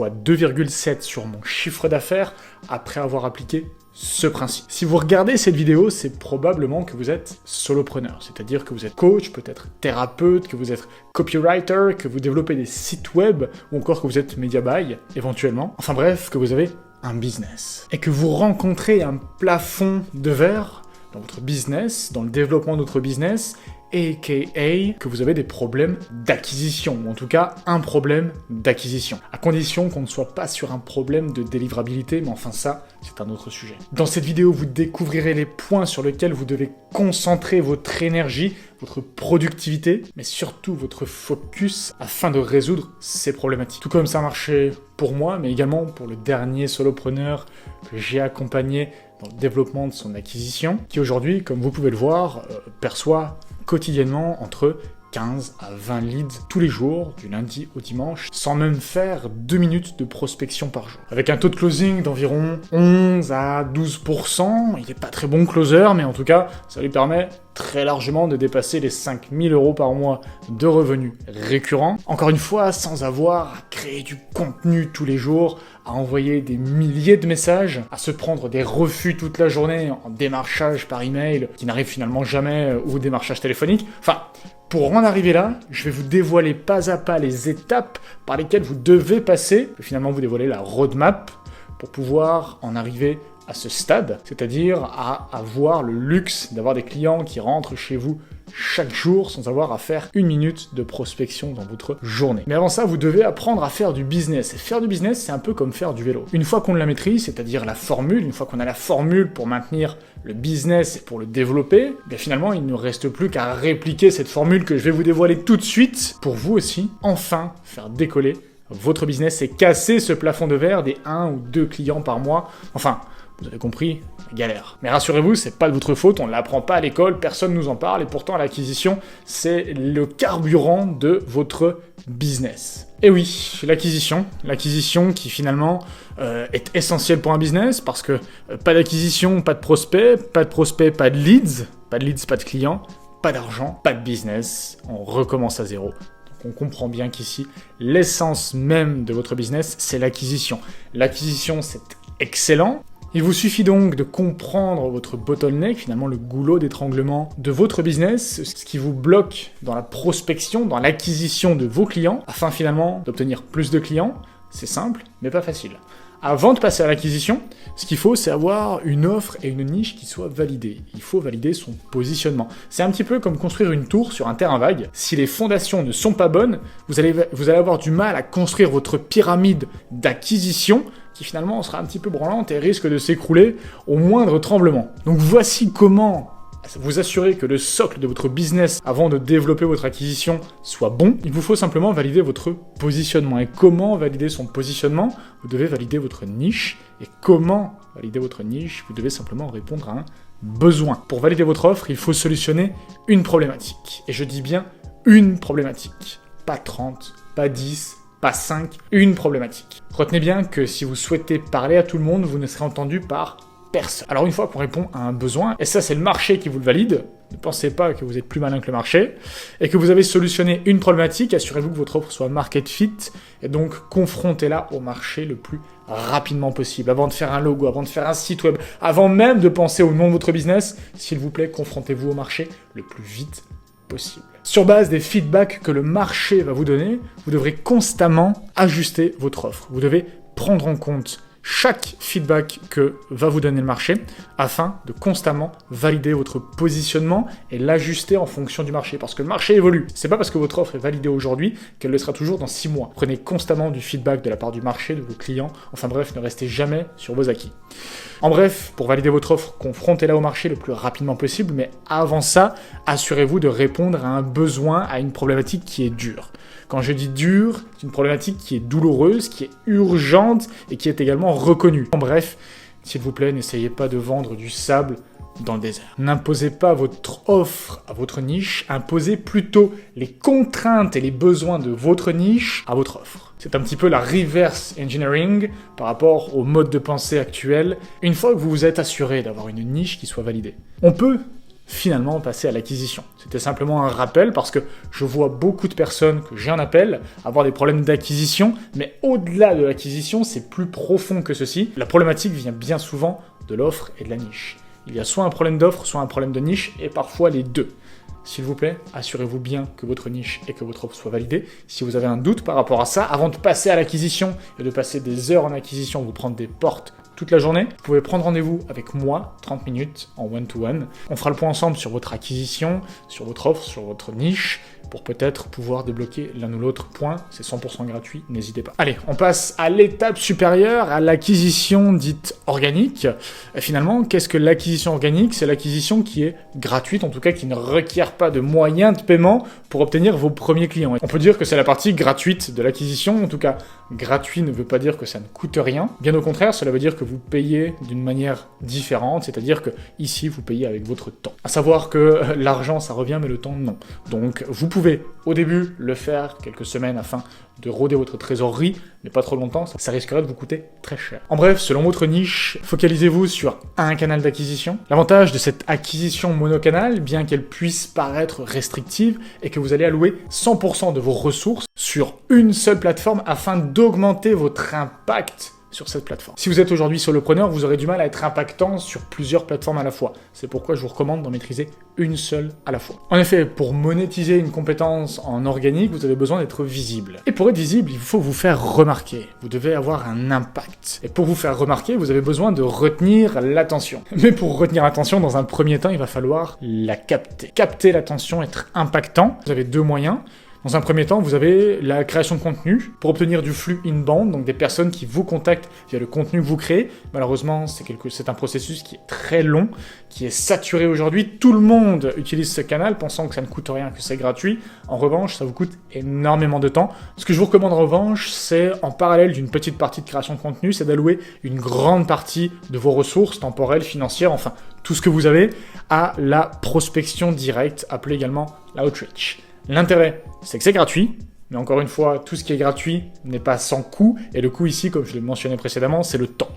fois 2,7 sur mon chiffre d'affaires après avoir appliqué ce principe. Si vous regardez cette vidéo, c'est probablement que vous êtes solopreneur, c'est-à-dire que vous êtes coach, peut-être thérapeute, que vous êtes copywriter, que vous développez des sites web, ou encore que vous êtes media buy, éventuellement. Enfin bref, que vous avez un business. Et que vous rencontrez un plafond de verre dans votre business, dans le développement de votre business, a.k.a. que vous avez des problèmes d'acquisition, ou en tout cas un problème d'acquisition, à condition qu'on ne soit pas sur un problème de délivrabilité, mais enfin ça, c'est un autre sujet. Dans cette vidéo, vous découvrirez les points sur lesquels vous devez concentrer votre énergie, votre productivité, mais surtout votre focus afin de résoudre ces problématiques. Tout comme ça a marché pour moi, mais également pour le dernier solopreneur que j'ai accompagné dans le développement de son acquisition, qui aujourd'hui, comme vous pouvez le voir, perçoit quotidiennement entre 15 à 20 leads tous les jours, du lundi au dimanche, sans même faire 2 minutes de prospection par jour. Avec un taux de closing d'environ 11 à 12%, il n'est pas très bon closer, mais en tout cas, ça lui permet très largement de dépasser les 5 000 € par mois de revenus récurrents. Encore une fois, sans avoir à créer du contenu tous les jours, à envoyer des milliers de messages, à se prendre des refus toute la journée en démarchage par email, qui n'arrive finalement jamais, ou démarchage téléphonique. Enfin, pour en arriver là, je vais vous dévoiler pas à pas les étapes par lesquelles vous devez passer, et finalement vous dévoiler la roadmap pour pouvoir en arriver à ce stade, c'est-à-dire à avoir le luxe d'avoir des clients qui rentrent chez vous chaque jour sans avoir à faire 1 minute de prospection dans votre journée. Mais avant ça, vous devez apprendre à faire du business. Et faire du business, c'est un peu comme faire du vélo. Une fois qu'on la maîtrise, c'est-à-dire la formule, une fois qu'on a la formule pour maintenir le business et pour le développer, bien finalement, il ne reste plus qu'à répliquer cette formule que je vais vous dévoiler tout de suite pour vous aussi, enfin, faire décoller votre business et casser ce plafond de verre des 1 ou 2 clients par mois. Enfin, vous avez compris, galère. Mais rassurez-vous, c'est pas de votre faute, on ne l'apprend pas à l'école, personne nous en parle, et pourtant l'acquisition, c'est le carburant de votre business. Et oui, l'acquisition qui finalement est essentielle pour un business, parce que pas d'acquisition, pas de prospect, pas de leads, pas de clients, pas d'argent, pas de business, on recommence à zéro. On comprend bien qu'ici, l'essence même de votre business, c'est l'acquisition. L'acquisition, c'est excellent. Il vous suffit donc de comprendre votre bottleneck, finalement le goulot d'étranglement de votre business, ce qui vous bloque dans la prospection, dans l'acquisition de vos clients, afin finalement d'obtenir plus de clients. C'est simple, mais pas facile. Avant de passer à l'acquisition, ce qu'il faut, c'est avoir une offre et une niche qui soient validées. Il faut valider son positionnement. C'est un petit peu comme construire une tour sur un terrain vague. Si les fondations ne sont pas bonnes, vous allez avoir du mal à construire votre pyramide d'acquisition, qui finalement sera un petit peu branlante et risque de s'écrouler au moindre tremblement. Donc voici comment vous assurer que le socle de votre business avant de développer votre acquisition soit bon. Il vous faut simplement valider votre positionnement. Et comment valider son positionnement? Vous devez valider votre niche. Et comment valider votre niche? Vous devez simplement répondre à un besoin. Pour valider votre offre, il faut solutionner une problématique. Et je dis bien une problématique. Pas 30, pas 10, pas 5, une problématique. Retenez bien que si vous souhaitez parler à tout le monde, vous ne serez entendu par personne. Alors une fois qu'on répond à un besoin, et ça c'est le marché qui vous le valide, ne pensez pas que vous êtes plus malin que le marché, et que vous avez solutionné une problématique, assurez-vous que votre offre soit market fit, et donc confrontez-la au marché le plus rapidement possible. Avant de faire un logo, avant de faire un site web, avant même de penser au nom de votre business, s'il vous plaît, confrontez-vous au marché le plus vite possible. Sur base des feedbacks que le marché va vous donner, vous devrez constamment ajuster votre offre. Vous devez prendre en compte chaque feedback que va vous donner le marché afin de constamment valider votre positionnement et l'ajuster en fonction du marché. Parce que le marché évolue. C'est pas parce que votre offre est validée aujourd'hui qu'elle le sera toujours dans 6 mois. Prenez constamment du feedback de la part du marché, de vos clients. Enfin bref, ne restez jamais sur vos acquis. En bref, pour valider votre offre, confrontez-la au marché le plus rapidement possible, mais avant ça, assurez-vous de répondre à un besoin, à une problématique qui est dure. Quand je dis dure, c'est une problématique qui est douloureuse, qui est urgente et qui est également reconnue. En bref, s'il vous plaît, n'essayez pas de vendre du sable dans le désert. N'imposez pas votre offre à votre niche, imposez plutôt les contraintes et les besoins de votre niche à votre offre. C'est un petit peu la reverse engineering par rapport au mode de pensée actuel, une fois que vous vous êtes assuré d'avoir une niche qui soit validée. On peut finalement passer à l'acquisition. C'était simplement un rappel parce que je vois beaucoup de personnes que j'ai en appel avoir des problèmes d'acquisition, mais au-delà de l'acquisition, c'est plus profond que ceci. La problématique vient bien souvent de l'offre et de la niche. Il y a soit un problème d'offre, soit un problème de niche, et parfois les deux. S'il vous plaît, assurez-vous bien que votre niche et que votre offre soient validées. Si vous avez un doute par rapport à ça, avant de passer à l'acquisition et de passer des heures en acquisition, vous prendre des portes toute la journée, vous pouvez prendre rendez-vous avec moi, 30 minutes en one-to-one. On fera le point ensemble sur votre acquisition, sur votre offre, sur votre niche, pour peut-être pouvoir débloquer l'un ou l'autre point. C'est 100% gratuit, n'hésitez pas. Allez, on passe à l'étape supérieure, à l'acquisition dite organique. Et finalement, qu'est-ce que l'acquisition organique? C'est l'acquisition qui est gratuite, en tout cas qui ne requiert pas de moyens de paiement pour obtenir vos premiers clients. On peut dire que c'est la partie gratuite de l'acquisition, en tout cas gratuit ne veut pas dire que ça ne coûte rien. Bien au contraire, cela veut dire que vous payez d'une manière différente, c'est-à-dire que ici vous payez avec votre temps. À savoir que l'argent ça revient mais le temps non. Donc vous pouvez au début le faire quelques semaines afin de rôder votre trésorerie, mais pas trop longtemps, ça risquerait de vous coûter très cher. En bref, selon votre niche, focalisez-vous sur un canal d'acquisition. L'avantage de cette acquisition monocanal, bien qu'elle puisse paraître restrictive, est que vous allez allouer 100% de vos ressources sur une seule plateforme afin d'augmenter votre impact sur cette plateforme. Si vous êtes aujourd'hui solopreneur, vous aurez du mal à être impactant sur plusieurs plateformes à la fois. C'est pourquoi je vous recommande d'en maîtriser une seule à la fois. En effet, pour monétiser une compétence en organique, vous avez besoin d'être visible. Et pour être visible, il faut vous faire remarquer. Vous devez avoir un impact. Et pour vous faire remarquer, vous avez besoin de retenir l'attention. Mais pour retenir l'attention, dans un premier temps, il va falloir la capter. Capter l'attention, être impactant. Vous avez deux moyens. Dans un premier temps, vous avez la création de contenu pour obtenir du flux inbound, donc des personnes qui vous contactent via le contenu que vous créez. Malheureusement, c'est un processus qui est très long, qui est saturé aujourd'hui. Tout le monde utilise ce canal pensant que ça ne coûte rien, que c'est gratuit. En revanche, ça vous coûte énormément de temps. Ce que je vous recommande en revanche, c'est en parallèle d'une petite partie de création de contenu, c'est d'allouer une grande partie de vos ressources temporelles, financières, enfin tout ce que vous avez, à la prospection directe, appelée également l'outreach. L'intérêt, c'est que c'est gratuit, mais encore une fois, tout ce qui est gratuit n'est pas sans coût, et le coût ici, comme je l'ai mentionné précédemment, c'est le temps.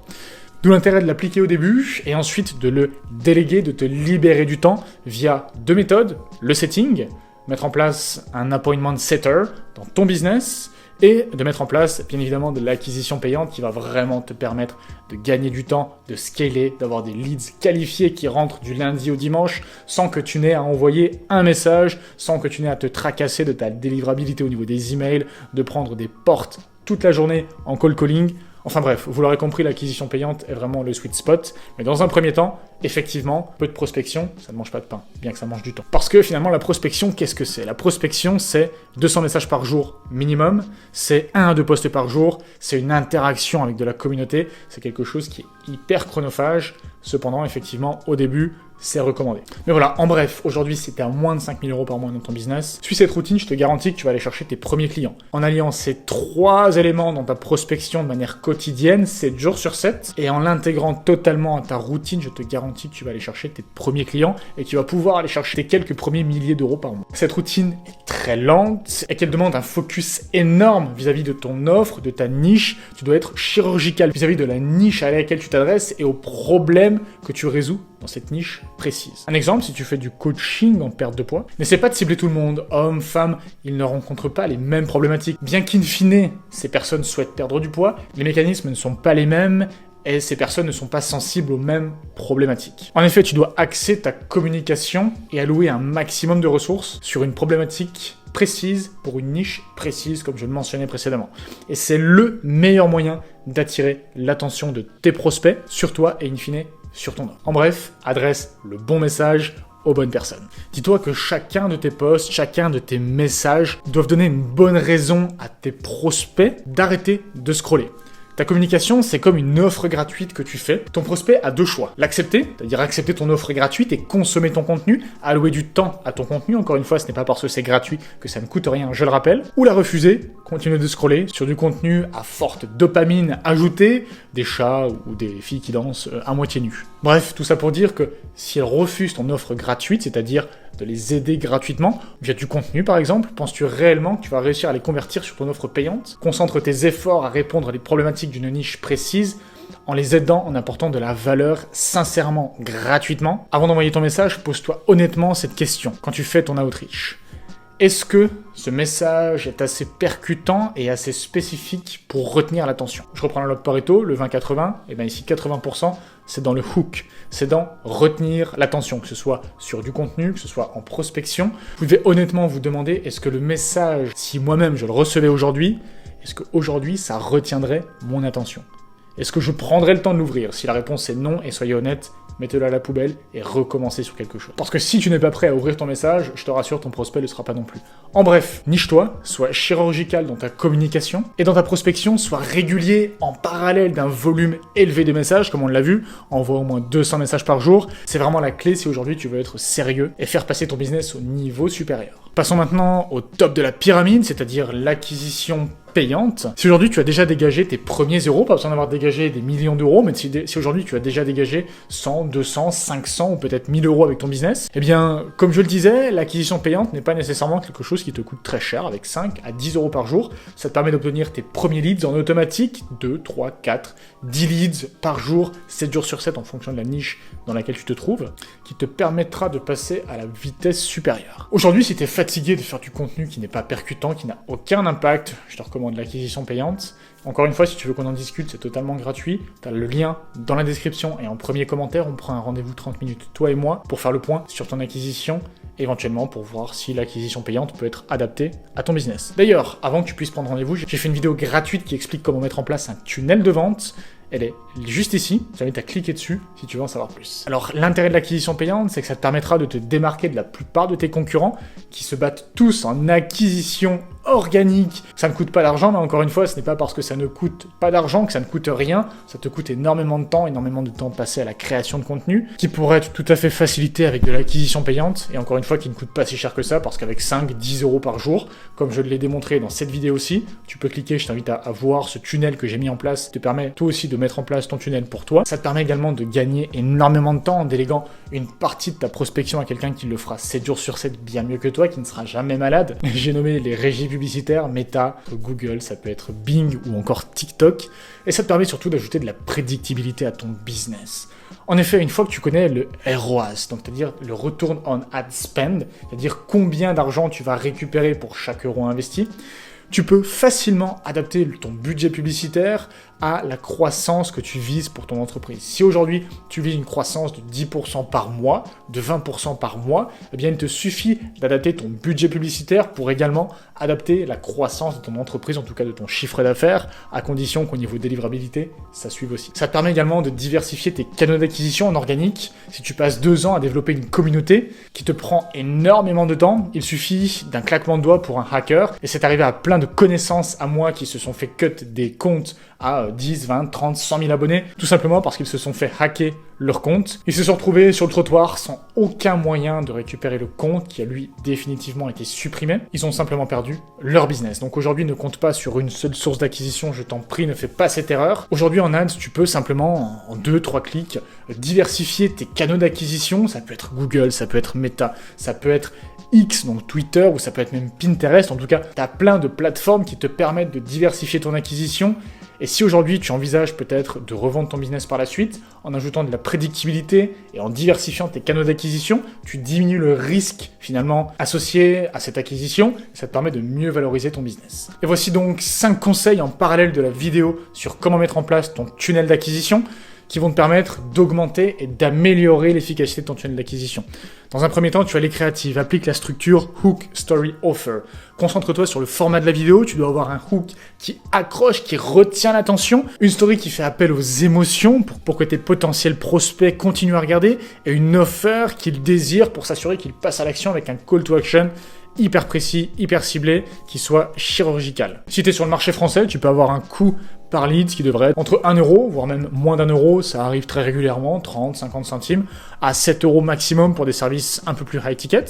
D'où l'intérêt de l'appliquer au début, et ensuite de le déléguer, de te libérer du temps via deux méthodes, le setting, mettre en place un appointment setter dans ton business, et de mettre en place, bien évidemment, de l'acquisition payante qui va vraiment te permettre de gagner du temps, de scaler, d'avoir des leads qualifiés qui rentrent du lundi au dimanche sans que tu n'aies à envoyer un message, sans que tu n'aies à te tracasser de ta délivrabilité au niveau des emails, de prendre des portes toute la journée en call calling. Enfin bref, vous l'aurez compris, l'acquisition payante est vraiment le sweet spot. Mais dans un premier temps, effectivement, peu de prospection, ça ne mange pas de pain, bien que ça mange du temps. Parce que finalement, la prospection, qu'est-ce que c'est? La prospection, c'est 200 messages par jour minimum, c'est 1 à 2 posts par jour, c'est une interaction avec de la communauté, c'est quelque chose qui est hyper chronophage. Cependant, effectivement, au début, c'est recommandé. Mais voilà, en bref, aujourd'hui, si t'es à moins de 5 000 € par mois dans ton business, suis cette routine, je te garantis que tu vas aller chercher tes premiers clients. En alliant ces 3 éléments dans ta prospection de manière quotidienne, 7 jours sur 7, et en l'intégrant totalement à ta routine, je te garantis que tu vas aller chercher tes premiers clients et tu vas pouvoir aller chercher tes quelques premiers milliers d'euros par mois. Cette routine est très lente et qu'elle demande un focus énorme vis-à-vis de ton offre, de ta niche. Tu dois être chirurgical vis-à-vis de la niche à laquelle tu t'adresses et aux problèmes que tu résous dans cette niche précise. Un exemple, si tu fais du coaching en perte de poids, n'essaie pas de cibler tout le monde, hommes, femmes, ils ne rencontrent pas les mêmes problématiques. Bien qu'in fine, ces personnes souhaitent perdre du poids, les mécanismes ne sont pas les mêmes et ces personnes ne sont pas sensibles aux mêmes problématiques. En effet, tu dois axer ta communication et allouer un maximum de ressources sur une problématique précise pour une niche précise, comme je le mentionnais précédemment. Et c'est le meilleur moyen d'attirer l'attention de tes prospects sur toi et in fine sur ton offre. En bref, adresse le bon message aux bonnes personnes. Dis-toi que chacun de tes posts, chacun de tes messages doivent donner une bonne raison à tes prospects d'arrêter de scroller. Ta communication, c'est comme une offre gratuite que tu fais. Ton prospect a deux choix. L'accepter, c'est-à-dire accepter ton offre gratuite et consommer ton contenu, allouer du temps à ton contenu. Encore une fois, ce n'est pas parce que c'est gratuit que ça ne coûte rien, je le rappelle. Ou la refuser, continuer de scroller sur du contenu à forte dopamine ajoutée, des chats ou des filles qui dansent à moitié nues. Bref, tout ça pour dire que si elles refusent ton offre gratuite, c'est-à-dire de les aider gratuitement, via du contenu par exemple, penses-tu réellement que tu vas réussir à les convertir sur ton offre payante? Concentre tes efforts à répondre à des problématiques d'une niche précise en les aidant, en apportant de la valeur sincèrement, gratuitement. Avant d'envoyer ton message, pose-toi honnêtement cette question quand tu fais ton outreach. Est-ce que ce message est assez percutant et assez spécifique pour retenir l'attention? Je reprends la loi de Pareto, le 20-80, et bien ici 80%, c'est dans le hook, c'est dans retenir l'attention, que ce soit sur du contenu, que ce soit en prospection. Vous devez honnêtement vous demander, est-ce que le message, si moi-même je le recevais aujourd'hui, est-ce qu'aujourd'hui ça retiendrait mon attention? Est-ce que je prendrais le temps de l'ouvrir? Si la réponse est non, et soyez honnête, mettez-le à la poubelle et recommencez sur quelque chose. Parce que si tu n'es pas prêt à ouvrir ton message, je te rassure, ton prospect ne le sera pas non plus. En bref, niche-toi, sois chirurgical dans ta communication, et dans ta prospection, sois régulier en parallèle d'un volume élevé de messages, comme on l'a vu, envoie au moins 200 messages par jour. C'est vraiment la clé si aujourd'hui tu veux être sérieux et faire passer ton business au niveau supérieur. Passons maintenant au top de la pyramide, c'est-à-dire l'acquisition payante. Si aujourd'hui tu as déjà dégagé tes premiers euros, pas besoin d'avoir dégagé des millions d'euros, mais si aujourd'hui tu as déjà dégagé 100, 200, 500 ou peut-être 1000 euros avec ton business, eh bien, comme je le disais, l'acquisition payante n'est pas nécessairement quelque chose qui te coûte très cher, avec 5 à 10 euros par jour. Ça te permet d'obtenir tes premiers leads en automatique, 2, 3, 4, 10 leads par jour, 7 jours sur 7 en fonction de la niche dans laquelle tu te trouves, qui te permettra de passer à la vitesse supérieure. Aujourd'hui, si tu es fatigué de faire du contenu qui n'est pas percutant, qui n'a aucun impact, je te recommande l'acquisition payante. Encore une fois, si tu veux qu'on en discute, c'est totalement gratuit. Tu as le lien dans la description et en premier commentaire, on prend un rendez-vous 30 minutes, toi et moi, pour faire le point sur ton acquisition, éventuellement pour voir si l'acquisition payante peut être adaptée à ton business. D'ailleurs, avant que tu puisses prendre rendez-vous, j'ai fait une vidéo gratuite qui explique comment mettre en place un tunnel de vente. Elle est juste ici, je t'invite à cliquer dessus si tu veux en savoir plus. Alors l'intérêt de l'acquisition payante, c'est que ça te permettra de te démarquer de la plupart de tes concurrents qui se battent tous en acquisition organique. Ça ne coûte pas d'argent, mais encore une fois, ce n'est pas parce que ça ne coûte pas d'argent que ça ne coûte rien. Ça te coûte énormément de temps passé à la création de contenu, qui pourrait être tout à fait facilité avec de l'acquisition payante, et encore une fois, qui ne coûte pas si cher que ça, parce qu'avec 5, 10 euros par jour, comme je l'ai démontré dans cette vidéo aussi, tu peux cliquer, je t'invite à voir ce tunnel que j'ai mis en place, te permet toi aussi de mettre en place ton tunnel pour toi. Ça te permet également de gagner énormément de temps en déléguant une partie de ta prospection à quelqu'un qui le fera 7 jours sur 7 bien mieux que toi, qui ne sera jamais malade. J'ai nommé les régies publicitaires, Meta, Google, ça peut être Bing ou encore TikTok, et ça te permet surtout d'ajouter de la prédictibilité à ton business. En effet, une fois que tu connais le ROAS, donc c'est-à-dire le Return on Ad Spend, c'est-à-dire combien d'argent tu vas récupérer pour chaque euro investi, tu peux facilement adapter ton budget publicitaire à la croissance que tu vises pour ton entreprise. Si aujourd'hui, tu vises une croissance de 10% par mois, de 20% par mois, eh bien, il te suffit d'adapter ton budget publicitaire pour également adapter la croissance de ton entreprise, en tout cas de ton chiffre d'affaires, à condition qu'au niveau délivrabilité, ça suive aussi. Ça te permet également de diversifier tes canaux d'acquisition en organique. Si tu passes 2 ans à développer une communauté qui te prend énormément de temps, il suffit d'un claquement de doigts pour un hacker, et c'est arrivé à plein de connaissances à moi qui se sont fait cut des comptes à 10, 20, 30, 100 000 abonnés, tout simplement parce qu'ils se sont fait hacker leur compte. Ils se sont retrouvés sur le trottoir sans aucun moyen de récupérer le compte qui a lui définitivement été supprimé. Ils ont simplement perdu leur business. Donc aujourd'hui, ne compte pas sur une seule source d'acquisition, je t'en prie, ne fais pas cette erreur. Aujourd'hui en ads, tu peux simplement, en 2-3 clics, diversifier tes canaux d'acquisition. Ça peut être Google, ça peut être Meta, ça peut être X, donc Twitter, ou ça peut être même Pinterest. En tout cas, tu as plein de plateformes qui te permettent de diversifier ton acquisition. Et si aujourd'hui tu envisages peut-être de revendre ton business par la suite, en ajoutant de la prédictibilité et en diversifiant tes canaux d'acquisition, tu diminues le risque finalement associé à cette acquisition, et ça te permet de mieux valoriser ton business. Et voici donc 5 conseils en parallèle de la vidéo sur comment mettre en place ton tunnel d'acquisition, qui vont te permettre d'augmenter et d'améliorer l'efficacité de ton tunnel d'acquisition. Dans un premier temps, tu vas aller créative, applique la structure Hook, Story, Offer. Concentre-toi sur le format de la vidéo, tu dois avoir un hook qui accroche, qui retient l'attention, une story qui fait appel aux émotions pour que tes potentiels prospects continuent à regarder, et une offer qu'ils désirent pour s'assurer qu'ils passent à l'action avec un call to action hyper précis, hyper ciblé, qui soit chirurgical. Si tu es sur le marché français, tu peux avoir un coût par lead qui devrait être entre 1 euro, voire même moins d'1 euro, ça arrive très régulièrement, 30, 50 centimes, à 7 euros maximum pour des services un peu plus high ticket.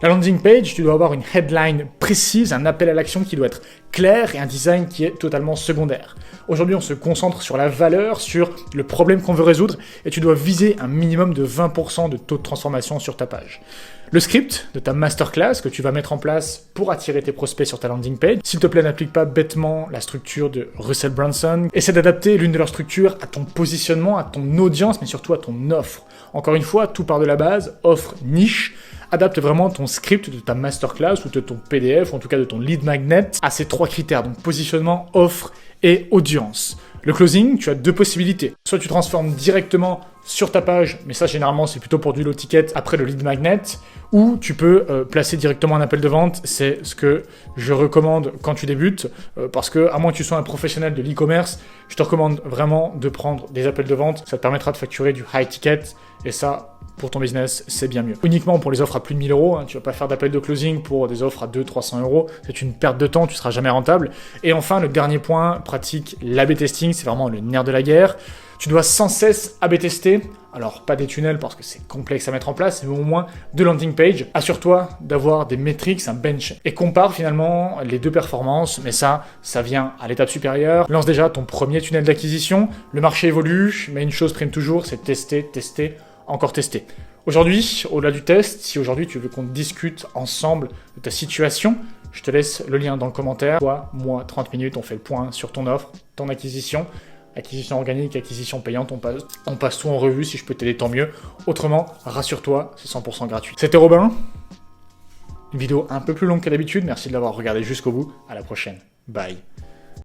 La landing page, tu dois avoir une headline précise, un appel à l'action qui doit être clair et un design qui est totalement secondaire. Aujourd'hui, on se concentre sur la valeur, sur le problème qu'on veut résoudre, et tu dois viser un minimum de 20% de taux de transformation sur ta page. Le script de ta masterclass que tu vas mettre en place pour attirer tes prospects sur ta landing page. S'il te plaît, n'applique pas bêtement la structure de Russell Brunson. Essaie d'adapter l'une de leurs structures à ton positionnement, à ton audience, mais surtout à ton offre. Encore une fois, tout part de la base, offre niche. Adapte vraiment ton script de ta masterclass ou de ton PDF, ou en tout cas de ton lead magnet, à ces 3 critères, donc positionnement, offre et audience. Le closing, tu as 2 possibilités. Soit tu transformes directement sur ta page, mais ça généralement c'est plutôt pour du low ticket après le lead magnet, ou tu peux placer directement un appel de vente. C'est ce que je recommande quand tu débutes, parce que à moins que tu sois un professionnel de l'e-commerce, je te recommande vraiment de prendre des appels de vente. Ça te permettra de facturer du high ticket, et ça, pour ton business, c'est bien mieux. Uniquement pour les offres à plus de 1000 euros, tu vas pas faire d'appel de closing pour des offres à 200-300 euros, c'est une perte de temps, tu seras jamais rentable. Et enfin, le dernier point, pratique l'A/B testing, c'est vraiment le nerf de la guerre. Tu dois sans cesse A/B tester, alors pas des tunnels parce que c'est complexe à mettre en place, mais au moins de landing page. Assure-toi d'avoir des metrics, un bench, et compare finalement les 2 performances, mais ça vient à l'étape supérieure. Lance déjà ton premier tunnel d'acquisition, le marché évolue, mais une chose prime toujours, c'est tester, encore tester. Aujourd'hui, au-delà du test, si aujourd'hui tu veux qu'on discute ensemble de ta situation, je te laisse le lien dans le commentaire. Toi, moi, 30 minutes, on fait le point sur ton offre, ton acquisition organique, acquisition payante, on passe tout en revue. Si je peux t'aider, tant mieux. Autrement, rassure-toi, c'est 100% gratuit. C'était Robin. Une vidéo un peu plus longue que d'habitude. Merci de l'avoir regardé jusqu'au bout. À la prochaine. Bye.